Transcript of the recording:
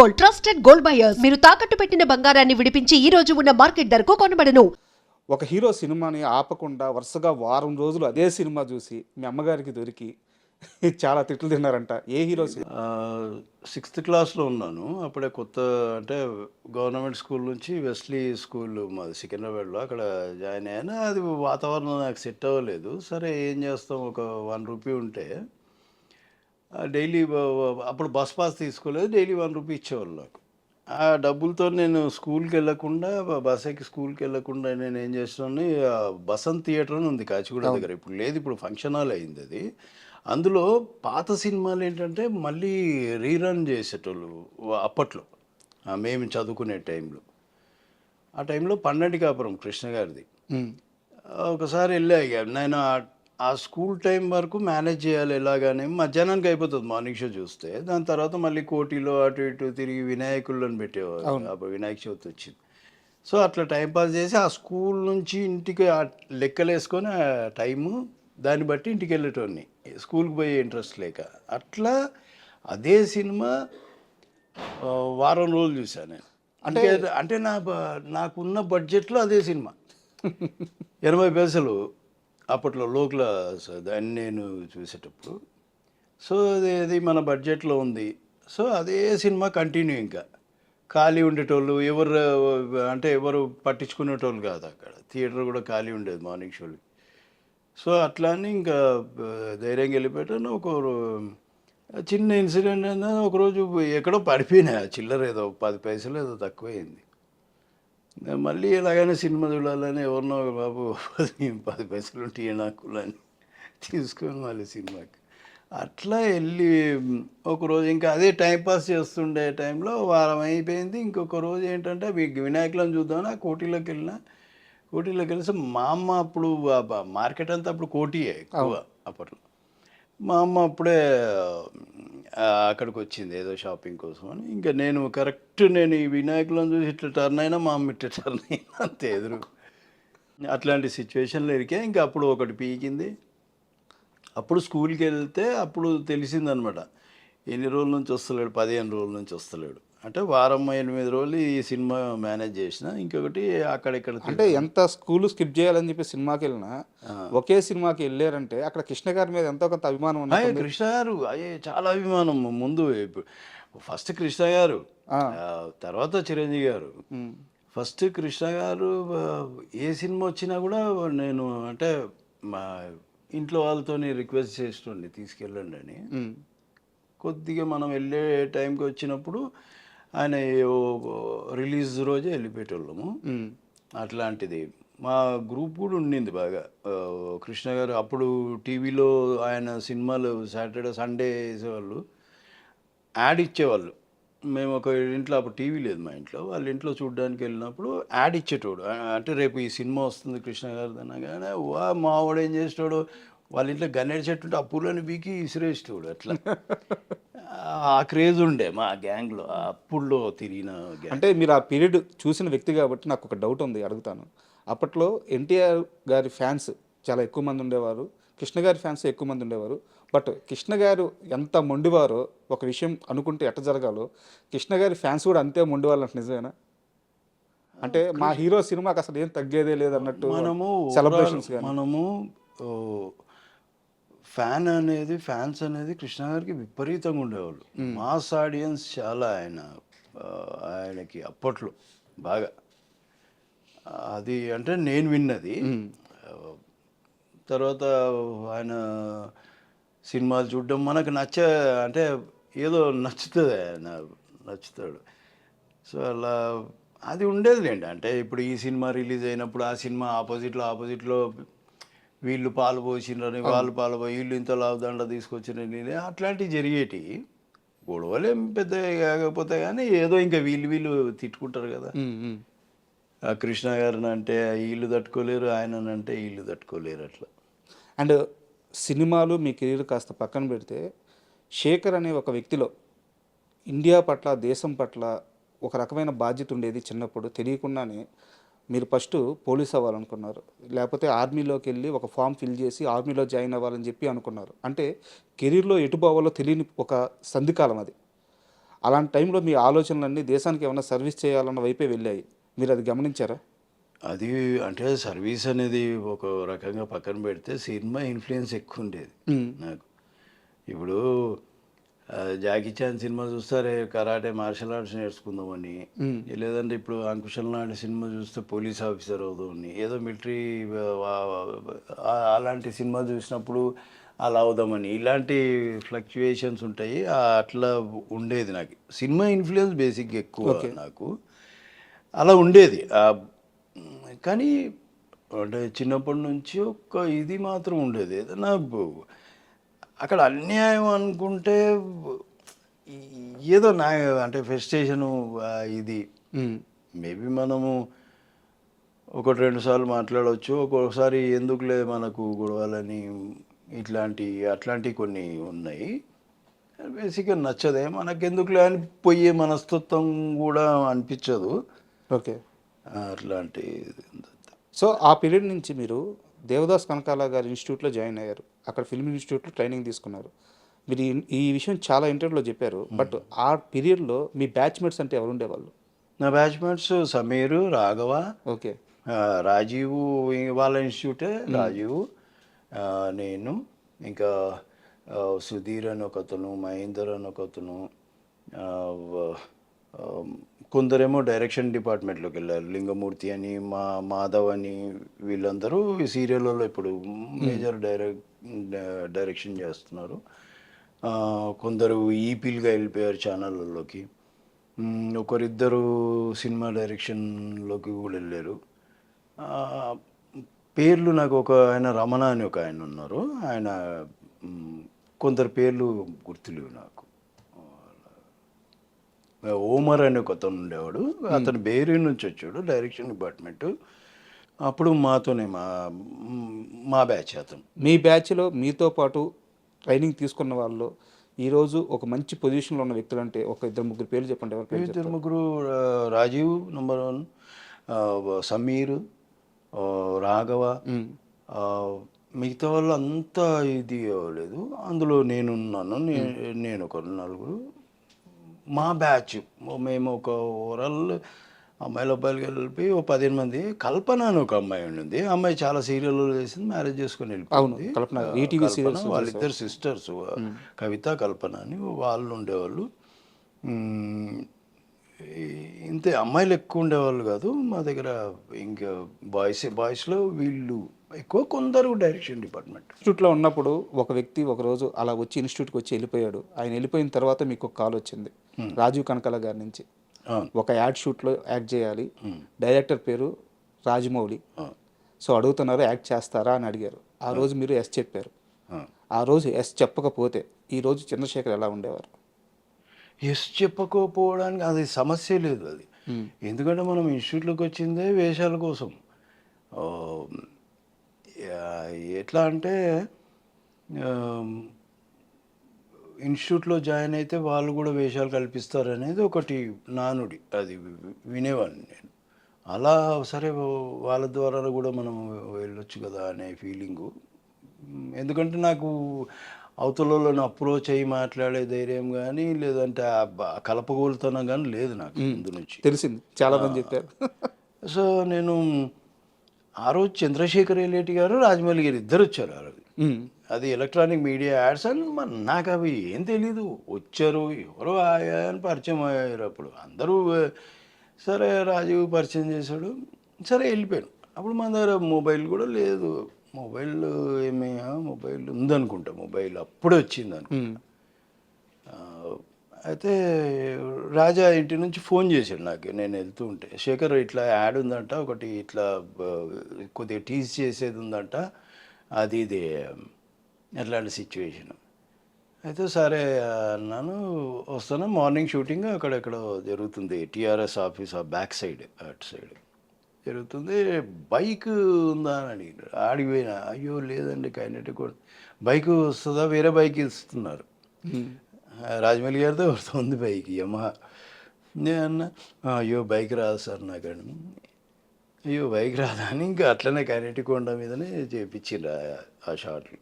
Gold, trusted gold buyers. మీరు తాకట్టు పెట్టిన బంగారాన్ని విడిపించి ఈ రోజు ఉన్న మార్కెట్ ధరకు కొనబడను. ఒక హీరో సినిమాని ఆపకుండా వరుసగా వారం రోజులు అదే సినిమా చూసి మీ అమ్మగారికి దొరికి చాలా తిట్లు తిన్నారంట. ఏ హీరో సినిమా? సిక్స్త్ క్లాస్లో ఉన్నాను అప్పుడే. కొత్త అంటే గవర్నమెంట్ స్కూల్ నుంచి వెస్లీ స్కూల్ మాది సికింద్రాబాద్లో, అక్కడ జాయిన్ అయ్యాను. అది వాతావరణం నాకు సెట్ అవ్వలేదు. సరే ఏం చేస్తాం, ఒక ₹1 ఉంటే డైలీ అప్పుడు బస్ పాస్ తీసుకోలేదు, డైలీ ₹1 ఇచ్చేవాళ్ళు నాకు. ఆ డబ్బులతో నేను స్కూల్కి వెళ్ళకుండా, బస్ ఎక్కి స్కూల్కి వెళ్ళకుండా నేను ఏం చేస్తున్నాను, బసంత్ థియేటర్ అని ఉంది కాచిగూడ దగ్గర. ఇప్పుడు లేదు, ఇప్పుడు ఫంక్షన్ హాల్ అయింది అది. అందులో పాత సినిమాలు ఏంటంటే మళ్ళీ రీరన్ చేసేటోళ్ళు అప్పట్లో, మేము చదువుకునే టైంలో. ఆ టైంలో పన్నెండు కాపురం కృష్ణ గారిది. ఒకసారి వెళ్ళా. ఇక నేను ఆ స్కూల్ టైం వరకు మేనేజ్ చేయాలి ఎలాగానే, మధ్యాహ్నానికి అయిపోతుంది మార్నింగ్ షో చూస్తే. దాని తర్వాత మళ్ళీ కోటిలో అటు ఇటు తిరిగి వినాయకులను పెట్టేవారు. అప్పుడు వినాయక చవితి వచ్చింది. సో అట్లా టైంపాస్ చేసి ఆ స్కూల్ నుంచి ఇంటికి లెక్కలు వేసుకొని ఆ టైము దాన్ని బట్టి ఇంటికి వెళ్ళేటోడిని, స్కూల్కి పోయే ఇంట్రెస్ట్ లేక. అట్లా అదే సినిమా వారం రోజులు చూశాను నేను. అంటే నాకున్న బడ్జెట్లో అదే సినిమా 80 పైసలు అప్పట్లో లోకల్ దాన్ని నేను చూసేటప్పుడు. సో అది మన బడ్జెట్లో ఉంది. సో అదే సినిమా కంటిన్యూ. ఇంకా ఖాళీ ఉండేటోళ్ళు ఎవరు పట్టించుకునేటోళ్ళు కాదు. అక్కడ థియేటర్ కూడా ఖాళీ ఉండేది మార్నింగ్ షోలు. సో అట్లా అని ఇంకా ధైర్యంగా వెళ్ళిపోయాను. ఒక చిన్న ఇన్సిడెంట్ అయినా, ఒకరోజు ఎక్కడో పడిపోయినా చిల్లర ఏదో 10 పైసలు ఏదో తక్కువైంది. మళ్ళీ ఎలాగైనా సినిమా చూడాలని ఎవరినో, బాబు 10 పైసలు ఉంటే నాకులని తీసుకొని మళ్ళీ సినిమాకి అట్లా వెళ్ళి ఒకరోజు ఇంకా అదే టైంపాస్ చేస్తుండే టైంలో వారం అయిపోయింది. ఇంకొక రోజు ఏంటంటే వినాయకులను చూద్దామని ఆ కోటిలోకి వెళ్ళేసి మా అమ్మ అప్పుడు మార్కెట్ అంతా అప్పుడు కోటియే ఎక్కువ అప్పట్లో. మా అమ్మ అప్పుడే అక్కడికి వచ్చింది ఏదో షాపింగ్ కోసం అని. ఇంకా నేను నేను ఈ వినాయకులను చూసి ఇట్లా టర్న్ అయినా, మా అమ్మ ఇట్లా టర్న్ అయినా, అంతే ఎదురు. అట్లాంటి సిచ్యువేషన్లో ఇరికే. ఇంకా అప్పుడు ఒకటి పీకింది. అప్పుడు స్కూల్కి వెళ్తే అప్పుడు తెలిసిందనమాట, ఎన్ని రోజుల నుంచి వస్తలేడు, 15 రోజుల నుంచి వస్తలేడు. అంటే వారం 8 రోజులు ఈ సినిమా మేనేజ్ చేసిన. ఇంకొకటి అక్కడిక్కడ అంటే ఎంత స్కూల్ స్కిప్ చేయాలని చెప్పి సినిమాకి వెళ్ళినా ఒకే సినిమాకి వెళ్ళారంటే అక్కడ కృష్ణ గారి మీద ఎంతో కొంత అభిమానం ఉన్నది. కృష్ణ గారు చాలా అభిమానం. ముందు ఫస్ట్ కృష్ణ గారు, తర్వాత చిరంజీవి గారు. ఫస్ట్ కృష్ణ గారు ఏ సినిమా వచ్చినా కూడా నేను అంటే మా ఇంట్లో వాళ్ళతో రిక్వెస్ట్ చేస్తుండే తీసుకెళ్ళండి అని. కొద్దిగా మనం వెళ్ళే టైంకి వచ్చినప్పుడు ఆయన రిలీజ్ రోజే వెళ్ళిపోయేటోళ్ళము. అట్లాంటిది మా గ్రూప్ కూడా ఉండింది బాగా. కృష్ణ గారు అప్పుడు టీవీలో ఆయన సినిమాలు సాటర్డే సండే వేసేవాళ్ళు, యాడ్ ఇచ్చేవాళ్ళు. మేము ఒక ఇంట్లో, అప్పుడు టీవీ లేదు మా ఇంట్లో, వాళ్ళ ఇంట్లో చూడడానికి వెళ్ళినప్పుడు యాడ్ ఇచ్చేటోడు. అంటే రేపు ఈ సినిమా వస్తుంది కృష్ణ గారిది అనగానే మా వాడు ఏం చేసేటోడు, వాళ్ళ ఇంట్లో గన్నేరు చెట్టు ఉంటే ఆ పూలని బీకి ఇసిరేసేటోడు. అట్లా ఆ క్రేజ్ ఉండే మా గ్యాంగ్లో అప్పుడులో తిరిగిన గ్యాంగ్. అంటే మీరు ఆ పీరియడ్ చూసిన వ్యక్తి కాబట్టి నాకు ఒక డౌట్ ఉంది, అడుగుతాను. అప్పట్లో ఎన్టీఆర్ గారి ఫ్యాన్స్ చాలా ఎక్కువ మంది ఉండేవారు, కృష్ణ గారి ఫ్యాన్స్ ఎక్కువ మంది ఉండేవారు. బట్ కృష్ణ గారు ఎంత మొండివారో, ఒక విషయం అనుకుంటే ఎట్ట జరగాలో, కృష్ణ గారి ఫ్యాన్స్ కూడా అంతే మొండివాళ్ళు అంటే నిజమేనా? అంటే మా హీరో సినిమాకి అసలు ఏం తగ్గేదే లేదన్నట్టు సెలబ్రేషన్స్. మనము ఫ్యాన్స్ అనేది కృష్ణ గారికి విపరీతంగా ఉండేవాళ్ళు. మాస్ ఆడియన్స్ చాలా ఆయనకి అప్పట్లో బాగా. అది అంటే నేను విన్నది. తర్వాత ఆయన సినిమాలు చూడడం మనకు అంటే ఏదో నచ్చుతుంది, ఆయన నచ్చుతాడు. సో అలా అది ఉండేదిలేండి. అంటే ఇప్పుడు ఈ సినిమా రిలీజ్ అయినప్పుడు ఆ సినిమా ఆపోజిట్లో వీళ్ళు పాలు పోసినని, వాళ్ళు పాలు పోయి వీళ్ళు ఇంత లాభదండ తీసుకొచ్చినని, అట్లాంటివి జరిగేటి. గొడవలేం పెద్ద కాకపోతే కానీ ఏదో ఇంకా వీళ్ళు తిట్టుకుంటారు కదా. ఆ కృష్ణ గారిని అంటే వీళ్ళు తట్టుకోలేరు, ఆయనంటే వీళ్ళు తట్టుకోలేరు అట్లా. అండ్ సినిమాలు మీ కెరీర్ కాస్త పక్కన పెడితే, శేఖర్ అనే ఒక వ్యక్తిలో ఇండియా పట్ల, దేశం పట్ల ఒక రకమైన బాధ్యత ఉండేది. చిన్నప్పుడు తెలియకుండానే మీరు ఫస్ట్ పోలీస్ అవ్వాలనుకున్నారు, లేకపోతే ఆర్మీలోకి వెళ్ళి ఒక ఫామ్ ఫిల్ చేసి ఆర్మీలో జాయిన్ అవ్వాలని చెప్పి అనుకున్నారు. అంటే కెరీర్లో ఎటు పోవాలో తెలియని ఒక సంధికాలం అది. అలాంటి టైంలో మీ ఆలోచనలన్నీ దేశానికి ఏమైనా సర్వీస్ చేయాలన్న వైపే వెళ్ళాయి. మీరు అది గమనించారా? అది అంటే సర్వీస్ అనేది ఒక రకంగా పక్కన పెడితే సినిమా ఇన్ఫ్లుయెన్స్ ఎక్కువ ఉండేది నాకు. ఇప్పుడు జాకీ చాన్ సినిమా చూస్తే కరాటే మార్షల్ ఆర్ట్స్ నేర్చుకుందామని, లేదంటే ఇప్పుడు అంకుశల్ నాయుడు సినిమా చూస్తే పోలీస్ ఆఫీసర్ అవుదామని, ఏదో మిలిటరీ అలాంటి సినిమా చూసినప్పుడు అలా అవుదామని, ఇలాంటి ఫ్లక్చుయేషన్స్ ఉంటాయి. అట్లా ఉండేది నాకు. సినిమా ఇన్ఫ్లుయెన్స్ బేసిక్గా ఎక్కువ నాకు అలా ఉండేది. కానీ అంటే చిన్నప్పటి నుంచి ఒక ఇది మాత్రం ఉండేది. ఏదైనా అక్కడ అన్యాయం అనుకుంటే ఏదో నా అంటే ఫ్రస్ట్రేషను ఇది మేబీ మనము ఒకటి రెండు సార్లు మాట్లాడవచ్చు. ఒక్కొక్కసారి ఎందుకులే మనకు గొడవలని అట్లాంటివి కొన్ని ఉన్నాయి. బేసిక్గా నచ్చదే, మనకెందుకులే అని పోయే మనస్తత్వం కూడా అనిపించదు. ఓకే. అట్లాంటి సో ఆ పీరియడ్ నుంచి మీరు దేవదాస్ కనకాల గారి ఇన్స్టిట్యూట్లో జాయిన్ అయ్యారు. అక్కడ ఫిల్మ్ ఇన్స్టిట్యూట్లో ట్రైనింగ్ తీసుకున్నారు. మీరు ఈ విషయం చాలా ఇంటర్వ్యూలో చెప్పారు. బట్ ఆ పీరియడ్లో మీ బ్యాచ్మేట్స్ అంటే ఎవరు ఉండేవాళ్ళు? నా బ్యాచ్మేట్స్ సమీరు, రాఘవ, ఓకే, రాజీవ్ వాళ్ళ ఇన్స్టిట్యూటే. రాజీవ్, నేను, ఇంకా సుధీర్ అని ఒకతను, మహేందర్ అని ఒకతను, కొందరేమో డైరెక్షన్ డిపార్ట్మెంట్లోకి వెళ్ళారు. లింగమూర్తి అని, మాధవ్ అని, వీళ్ళందరూ ఈ సీరియల్లో ఇప్పుడు మేజర్ డైరెక్షన్ చేస్తున్నారు. కొందరు ఈపీలుగా వెళ్ళిపోయారు ఛానళ్ళలోకి. ఒకరిద్దరు సినిమా డైరెక్షన్లోకి కూడా వెళ్ళారు. పేర్లు నాకు ఒక ఆయన రమణ అని ఒక ఆయన ఉన్నారు. ఆయన కొందరు పేర్లు గుర్తులేవు నాకు. ఓమర్ అని ఒక అతను ఉండేవాడు. అతను బేరీ నుంచి వచ్చాడు, డైరెక్షన్ డిపార్ట్మెంట్. అప్పుడు మాతోనే మా బ్యాచ్ అతను. మీ బ్యాచ్లో మీతో పాటు ట్రైనింగ్ తీసుకున్న వాళ్ళు ఈరోజు ఒక మంచి పొజిషన్లో ఉన్న వ్యక్తులు అంటే ఒక ఇద్దరు ముగ్గురు పేర్లు చెప్పండి. ఎవరి పేరు? ఇద్దరు ముగ్గురు. రాజీవ్ నెంబర్ 1, సమీర్, రాఘవ, మిగతా వాళ్ళు అంతా ఇది అవ్వలేదు. అందులో నేనున్నాను. నేను ఒక నలుగురు. మా బ్యాచ్ మేము ఒక ఓవరాల్ అమ్మాయిలు అబ్బాయిలు కలిపి ఓ 15 మంది. కల్పన అని ఒక అమ్మాయి ఉండింది. అమ్మాయి చాలా సీరియల్లో చేసింది, మ్యారేజ్ చేసుకొని వెళ్ళిపోయింది. వాళ్ళిద్దరు సిస్టర్స్, కవిత, కల్పన అని వాళ్ళు ఉండేవాళ్ళు. ఇంతే, అమ్మాయిలు ఎక్కువ ఉండేవాళ్ళు కాదు మా దగ్గర. ఇంకా బాయ్స్లో వీళ్ళు ఎక్కువ, కొందరు డైరెక్షన్ డిపార్ట్మెంట్. ఇన్స్టిట్యూట్లో ఉన్నప్పుడు ఒక వ్యక్తి ఒకరోజు అలా వచ్చి ఇన్స్టిట్యూట్కి వచ్చి వెళ్ళిపోయాడు. ఆయన వెళ్ళిపోయిన తర్వాత మీకు ఒక కాల్ వచ్చింది రాజీవ్ కనకాల గారి నుంచి. ఒక యాడ్ షూట్లో యాక్ట్ చేయాలి, డైరెక్టర్ పేరు రాజమౌళి. సో అడుగుతున్నారు యాక్ట్ చేస్తారా అని అడిగారు. ఆ రోజు మీరు ఎస్ చెప్పారు. ఆ రోజు ఎస్ చెప్పకపోతే ఈరోజు చంద్రశేఖర్ ఎలా ఉండేవారు? ఎస్ చెప్పకపోవడానికి అది సమస్య లేదు. అది ఎందుకంటే మనం ఇన్స్టిట్యూట్లోకి వచ్చిందే వేషాల కోసం. ఎట్లా అంటే ఇన్స్టిట్యూట్లో జాయిన్ అయితే వాళ్ళు కూడా వేషాలు కల్పిస్తారు అనేది ఒకటి నానుడి. అది వినేవాడిని నేను. అలా సరే వాళ్ళ ద్వారా కూడా మనం వెళ్ళొచ్చు కదా అనే ఫీలింగు. ఎందుకంటే నాకు అవతలలో అప్రోచ్ అయ్యి మాట్లాడే ధైర్యం కానీ, లేదంటే కలపగోలుతనం కానీ లేదు నాకు ముందు నుంచి. తెలిసింది, చాలా మంది చెప్పారు. సో నేను ఆ రోజు చంద్రశేఖర్ ఎల్లేటి గారు, రాజమౌళి గారు ఇద్దరు వచ్చారు ఆ రోజు. అది ఎలక్ట్రానిక్ మీడియా యాడ్స్ అని నాకు అవి ఏం తెలీదు. వచ్చారు, ఎవరో అని పరిచయం అయ్యారు. అప్పుడు అందరూ సరే రాజీవ్ పరిచయం చేశాడు, సరే వెళ్ళిపోయాను. అప్పుడు మన దగ్గర మొబైల్ కూడా లేదు. మొబైల్ మొబైల్ ఉందనుకుంటా, మొబైల్ అప్పుడే వచ్చింది అనుకుంటా. అయితే రాజా ఇంటి నుంచి ఫోన్ చేశాడు నాకు, నేను వెళ్తూ ఉంటే. శేఖర్ ఇట్లా యాడ్ ఉందంట, ఒకటి ఇట్లా కొద్దిగా టీజ్ చేసేది ఉందంట, అది ఇది ఎట్లాంటి సిచ్యువేషన్. అయితే సరే అన్నాను, వస్తాను. మార్నింగ్ షూటింగ్ అక్కడెక్కడ జరుగుతుంది, టీఆర్ఎస్ ఆఫీస్ ఆ బ్యాక్ సైడ్, అటు సైడ్ జరుగుతుంది. బైక్ ఉందా అని అడిగారు. ఆడిపోయినా, అయ్యో లేదండి కైనెటిక్ బైక్ వస్తుందా, వేరే బైక్ ఇస్తున్నారు. రాజమౌళి గారితో వస్తుంది బైక్, యమహా. నేను అన్నా, అయ్యో బైక్ రాదు సార్ నాకండి. అయ్యో బైక్ రాదా అని ఇంకా అట్లనే కైనెటిక్ హోండా మీదనే చేయించిండ్రు ఆ షాట్లు.